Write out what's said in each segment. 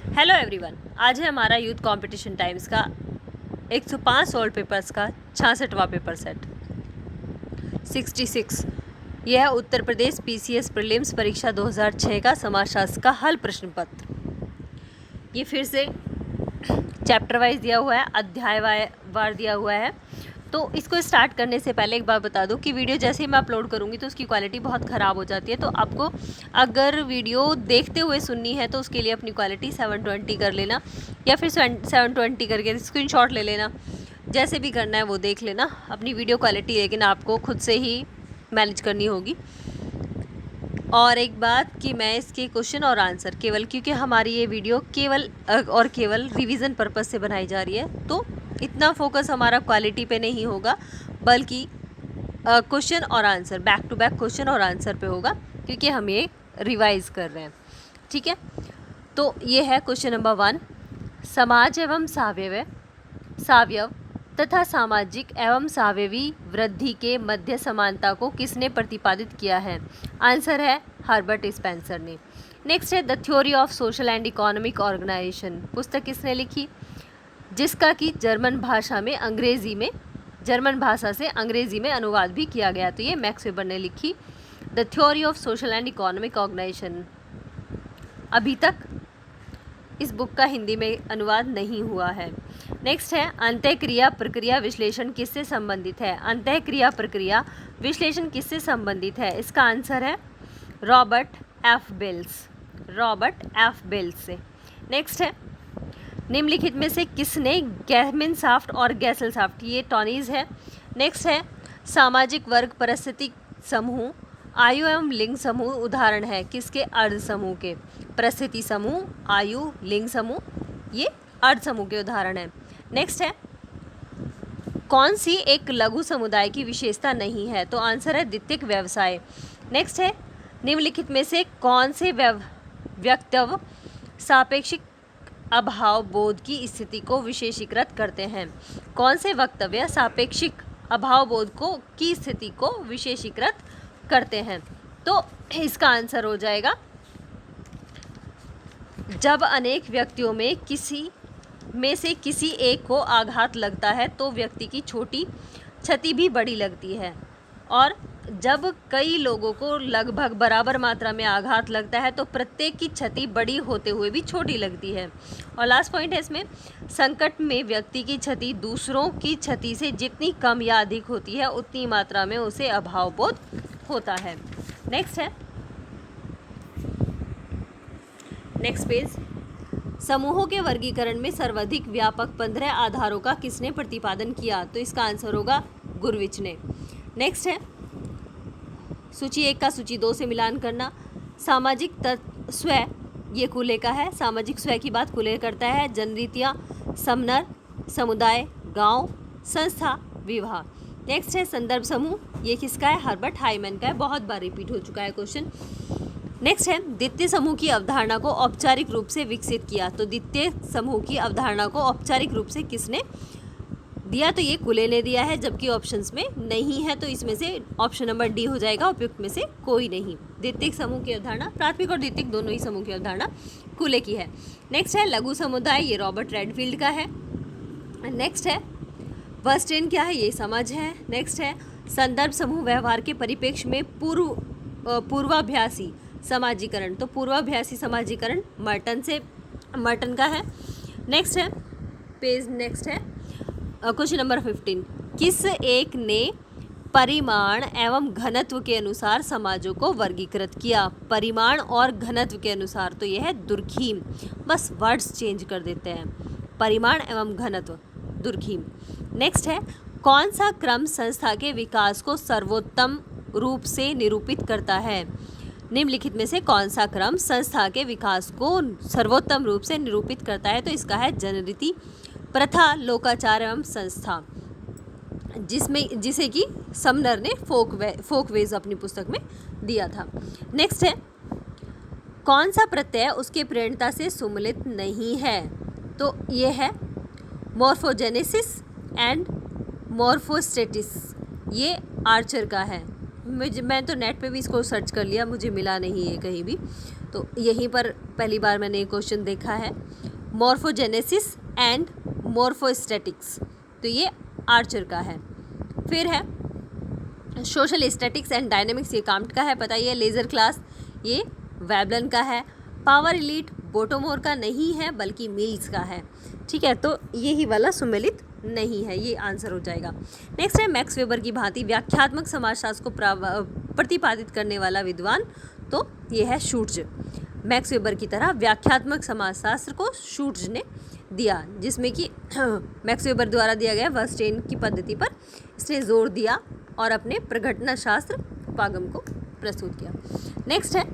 Hello everyone, आज है हमारा यूथ कंपटीशन टाइम्स का 105 सोल्ड पेपर्स का 66वां पेपर सेट 66। यह है उत्तर प्रदेश पीसीएस प्रीलिम्स परीक्षा 2006 का समाजशास्त्र का हल प्रश्न पत्र। ये फिर से चैप्टर वाइज दिया हुआ है, अध्याय वार दिया हुआ है। तो इसको स्टार्ट करने से पहले एक बात बता दूं कि वीडियो जैसे ही मैं अपलोड करूंगी तो उसकी क्वालिटी बहुत ख़राब हो जाती है। तो आपको अगर वीडियो देखते हुए सुननी है तो उसके लिए अपनी क्वालिटी 720 कर लेना, या फिर 720 करके स्क्रीनशॉट ले लेना। जैसे भी करना है वो देख लेना अपनी वीडियो क्वालिटी, लेकिन आपको खुद से ही मैनेज करनी होगी। और एक बात कि मैं इसके क्वेश्चन और आंसर केवल, क्योंकि हमारी ये वीडियो केवल रिवीजन पर्पस से बनाई जा रही है, तो इतना फोकस हमारा क्वालिटी पे नहीं होगा, बल्कि क्वेश्चन और answer, back to back question और आंसर पे होगा, क्योंकि हम ये रिवाइज कर रहे हैं। ठीक है, तो ये है क्वेश्चन नंबर 1। समाज एवं सावयव तथा सामाजिक एवं सावयवी वृद्धि के मध्य समानता को किसने प्रतिपादित किया है? आंसर है हर्बर्ट स्पेंसर ने। नेक्स्ट है the theory of social and economic organisation. पुस्तक किसने लिखी? जिसका कि जर्मन भाषा से अंग्रेजी में अनुवाद भी किया गया। तो ये मैक्स वेबर ने लिखी the theory of social and economic organisation. अभी तक इस बुक का हिंदी में अनुवाद नहीं हुआ है। नेक्स्ट है अंतःक्रिया प्रक्रिया विश्लेषण किससे संबंधित है? अंतःक्रिया प्रक्रिया विश्लेषण किससे संबंधित है? इसका आंसर है रॉबर्ट एफ बेल्स से। नेक्स्ट है निम्नलिखित में से किसने गैमिनसाफ्ट और गैसेलसाफ्ट, ये टॉनीज है। नेक्स्ट है सामाजिक वर्ग परिस्थिति समूह, आयु एवं लिंग समूह उदाहरण है किसके? अर्ध समूह के। परिस्थिति समूह, आयु, लिंग समूह, ये अर्ध समूह के उदाहरण है। नेक्स्ट है कौन सी एक लघु समुदाय की विशेषता नहीं है? तो आंसर है द्वितीयक व्यवसाय। नेक्स्ट है निम्नलिखित में से कौन से वक्तव्य सापेक्षिक अभाव बोध की स्थिति को विशेषीकृत करते हैं? कौन से वक्तव्य सापेक्षिक अभाव बोध की स्थिति को विशेषीकृत करते हैं? तो इसका आंसर हो जाएगा जब अनेक व्यक्तियों में से किसी एक को आघात लगता है तो व्यक्ति की छोटी क्षति भी बड़ी लगती है, और जब कई लोगों को लगभग बराबर मात्रा में आघात लगता है तो प्रत्येक की क्षति बड़ी होते हुए भी छोटी लगती है। और लास्ट पॉइंट है इसमें, संकट में व्यक्ति की क्षति दूसरों की क्षति से जितनी कम या अधिक होती है उतनी मात्रा में उसे अभाव बोध होता है। नेक्स्ट है नेक्स्ट पेज, समूहों के वर्गीकरण में सर्वाधिक व्यापक 15 आधारों का किसने प्रतिपादन किया? तो इसका आंसर होगा गुरविच ने। नेक्स्ट है सूची 1 का सूची 2 से मिलान करना। सामाजिक स्व, ये कुले का है। सामाजिक स्व की बात कुले करता है। जनरीतियाँ, समनर, समुदाय, गांव, संस्था, विवाह। नेक्स्ट है संदर्भ समूह, ये किसका है? हर्बर्ट हाइमन का है। बहुत बार रिपीट हो चुका है क्वेश्चन। नेक्स्ट है द्वितीय समूह की अवधारणा को औपचारिक रूप से विकसित किया। तो द्वितीय समूह की अवधारणा को औपचारिक रूप से किसने दिया? तो ये कुले ने दिया है, जबकि ऑप्शंस में नहीं है, तो इसमें से ऑप्शन नंबर डी हो जाएगा, उपयुक्त में से कोई नहीं। द्वितीय समूह की अवधारणा, प्राथमिक और द्वितीय दोनों ही समूह की अवधारणा कुले की है। नेक्स्ट है लघु समुदाय, ये रॉबर्ट रेडफील्ड का है। नेक्स्ट है वर्स्टेन, क्या है? ये समझ है। नेक्स्ट है संदर्भ समूह व्यवहार के परिप्रेक्ष्य में पूर्वाभ्यासी समाजीकरण, तो पूर्वाभ्यासी समाजीकरण मर्टन का है। नेक्स्ट है क्वेश्चन नंबर 15, किस एक ने परिमाण एवं घनत्व के अनुसार समाजों को वर्गीकृत किया? परिमाण और घनत्व के अनुसार, तो यह है दुर्खीम। बस वर्ड्स चेंज कर देते हैं, परिमाण एवं घनत्व, दुर्खीम। नेक्स्ट है कौन सा क्रम संस्था के विकास को सर्वोत्तम रूप से निरूपित करता है? निम्नलिखित में से कौन सा क्रम संस्था के विकास को सर्वोत्तम रूप से निरूपित करता है? तो इसका है जनरीति, प्रथा, लोकाचार एवं संस्था, जिसे कि समनर ने फोकवेज अपनी पुस्तक में दिया था। नेक्स्ट है कौन सा प्रत्यय उसके प्रेरणता से सम्मिलित नहीं है? तो ये है मॉर्फोजेनेसिस एंड मॉर्फोस्टेटिस, ये आर्चर का है। मैं तो नेट पे भी इसको सर्च कर लिया, मुझे मिला नहीं है कहीं भी। तो यहीं पर पहली बार मैंने ये क्वेश्चन देखा है। मॉर्फोजेनेसिस एंड मॉर्फोस्टैटिक्स, तो ये आर्चर का है। फिर है सोशल स्टैटिक्स एंड डायनेमिक्स, ये काम्ट का है, पता ही है। लेज़र क्लास ये वेबलन का है। पावर एलीट बोटोमोर का नहीं है बल्कि मिल्स का है, ठीक है। तो यही वाला सुमेलित नहीं है, ये आंसर हो जाएगा। नेक्स्ट है मैक्स वेबर की भांति व्याख्यात्मक समाजशास्त्र को प्रतिपादित करने वाला विद्वान, तो ये है शूट्ज। मैक्स वेबर की तरह व्याख्यात्मक समाजशास्त्र को शूट्ज ने दिया, जिसमें कि मैक्स वेबर द्वारा दिया गया वर्स्टेन की पद्धति पर इसने जोर दिया और अपने प्रघटना शास्त्र उपागम को प्रस्तुत किया। नेक्स्ट है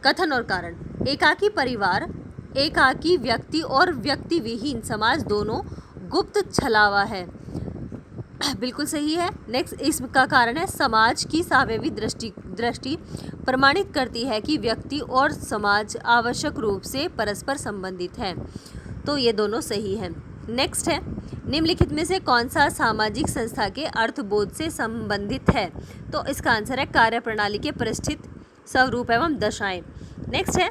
कथन और कारण। एकाकी परिवार, एकाकी व्यक्ति और व्यक्ति विहीन समाज दोनों गुप्त छलावा है, बिल्कुल सही है। नेक्स्ट इसका कारण है समाज की सावयवी दृष्टि प्रमाणित करती है कि व्यक्ति और समाज आवश्यक रूप से परस्पर संबंधित है, तो ये दोनों सही हैं। नेक्स्ट है निम्नलिखित में से कौन सा सामाजिक संस्था के अर्थबोध से संबंधित है, तो इसका आंसर है कार्यप्रणाली के परिस्थित स्वरूप एवं दशाएं। नेक्स्ट है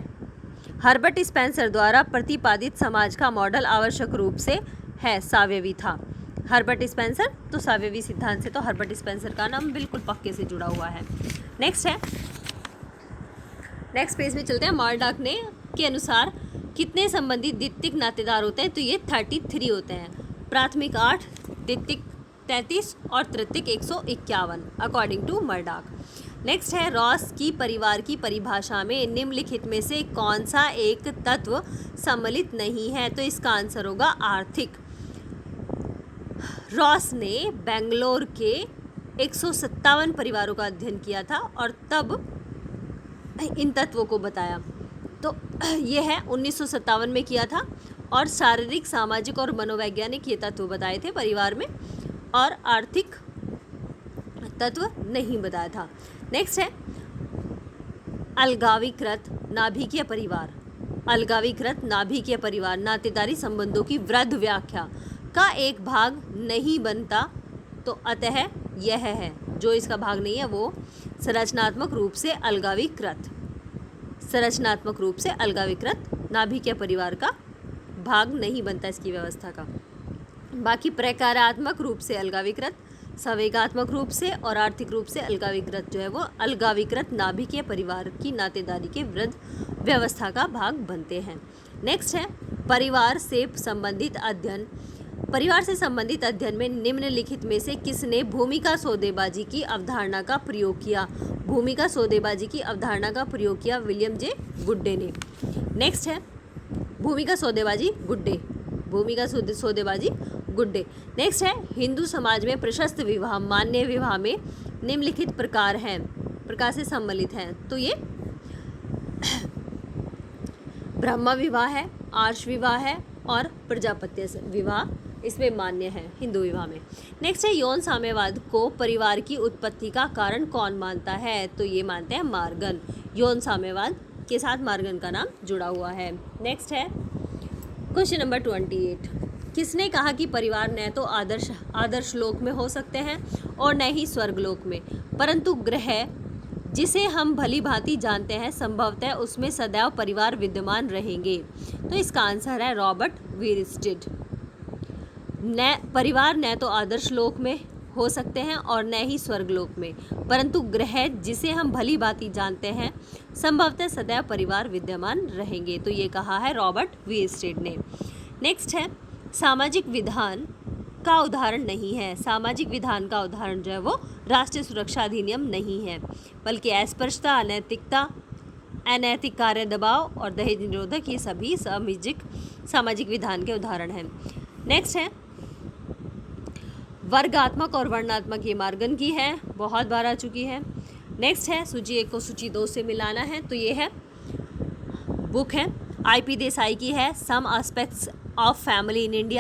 हर्बर्ट स्पेंसर द्वारा प्रतिपादित समाज का मॉडल आवश्यक रूप से है सावयवी था। हर्बर्ट स्पेंसर, तो सावयवी सिद्धांत से तो हर्बर्ट स्पेंसर का नाम बिल्कुल पक्के से जुड़ा हुआ है। नेक्स्ट है नेक्स्ट पेज में चलते हैं। मॉर्डॉक ने के अनुसार कितने संबंधित द्वितीयक नातेदार होते हैं, तो ये 33 होते हैं। प्राथमिक 8, द्वितीयक 33 और तृतीयक 151 अकॉर्डिंग टू मर्डॉक। नेक्स्ट है रॉस की परिवार की परिभाषा में निम्नलिखित में से कौन सा एक तत्व सम्मिलित नहीं है, तो इसका आंसर होगा आर्थिक। रॉस ने बेंगलोर के 157 परिवारों का अध्ययन किया था और तब इन तत्वों को बताया, तो ये है 1957 में किया था और शारीरिक, सामाजिक और मनोवैज्ञानिक ये तत्व बताए थे परिवार में, और आर्थिक तत्व नहीं बताया था। नेक्स्ट है अलगावीकृत नाभिकीय परिवार। अलगावीकृत नाभिकीय परिवार नातेदारी संबंधों की वृद्ध व्याख्या का एक भाग नहीं बनता, तो अतः यह है, जो इसका भाग नहीं है वो संरचनात्मक रूप से अलगावीकृत, संरचनात्मक रूप से अलगावीकृत नाभिकीय परिवार का भाग नहीं बनता इसकी व्यवस्था का। बाकी प्रकारात्मक रूप से अलगावीकृत, संवेगात्मक रूप से और आर्थिक रूप से अलगावीकृत जो है वो अलगावीकृत नाभिकीय परिवार की नातेदारी के वृद्ध व्यवस्था का भाग बनते हैं। नेक्स्ट है परिवार से संबंधित अध्ययन। परिवार से संबंधित अध्ययन में निम्नलिखित में से किसने भूमिका सौदेबाजी की अवधारणा का प्रयोग किया। भूमिका सौदेबाजी की अवधारणा का प्रयोग किया विलियम जे गुड्डे ने। नेक्स्ट है भूमिका सौदेबाजी गुड्डे, भूमिका सौदेबाजी गुड्डे। नेक्स्ट है हिंदू समाज में प्रशस्त विवाह मान्य विवाह में निम्नलिखित प्रकार हैं, प्रकार से सम्मिलित हैं, तो ये ब्रह्म विवाह है, आर्ष विवाह है और प्रजापत्य विवाह इसमें मान्य है हिंदू विवाह में। नेक्स्ट है यौन साम्यवाद को परिवार की उत्पत्ति का कारण कौन मानता है, तो ये मानते हैं मार्गन। यौन साम्यवाद के साथ मार्गन का नाम जुड़ा हुआ है। नेक्स्ट है क्वेश्चन नंबर 28। किसने कहा कि परिवार न तो आदर्श लोक में हो सकते हैं और न ही स्वर्गलोक में, परंतु ग्रह जिसे हम भली भांति जानते हैं संभवतः उसमें सदैव परिवार विद्यमान रहेंगे, तो इसका आंसर है रॉबर्ट वीरस्टेड। न परिवार न तो आदर्श लोक में हो सकते हैं और न ही स्वर्गलोक में, परंतु ग्रह जिसे हम भली भांति जानते हैं संभवतः सदैव परिवार विद्यमान रहेंगे, तो ये कहा है रॉबर्ट वीरस्टेड ने। नेक्स्ट है सामाजिक विधान का उदाहरण नहीं है। सामाजिक विधान का उदाहरण जो है वो राष्ट्रीय सुरक्षा अधिनियम नहीं है, बल्कि अस्पृश्यता, अनैतिकता, अनैतिक कार्य दबाव और दहेज निरोधक, ये सभी सामाजिक विधान के उदाहरण हैं। नेक्स्ट है वर्गात्मक और वर्णात्मक, ये मार्गन की है, बहुत बार आ चुकी है। नेक्स्ट है सूची 1 को सूची 2 से मिलाना है, तो ये है बुक है IP देसाई की है, some aspects of family in India.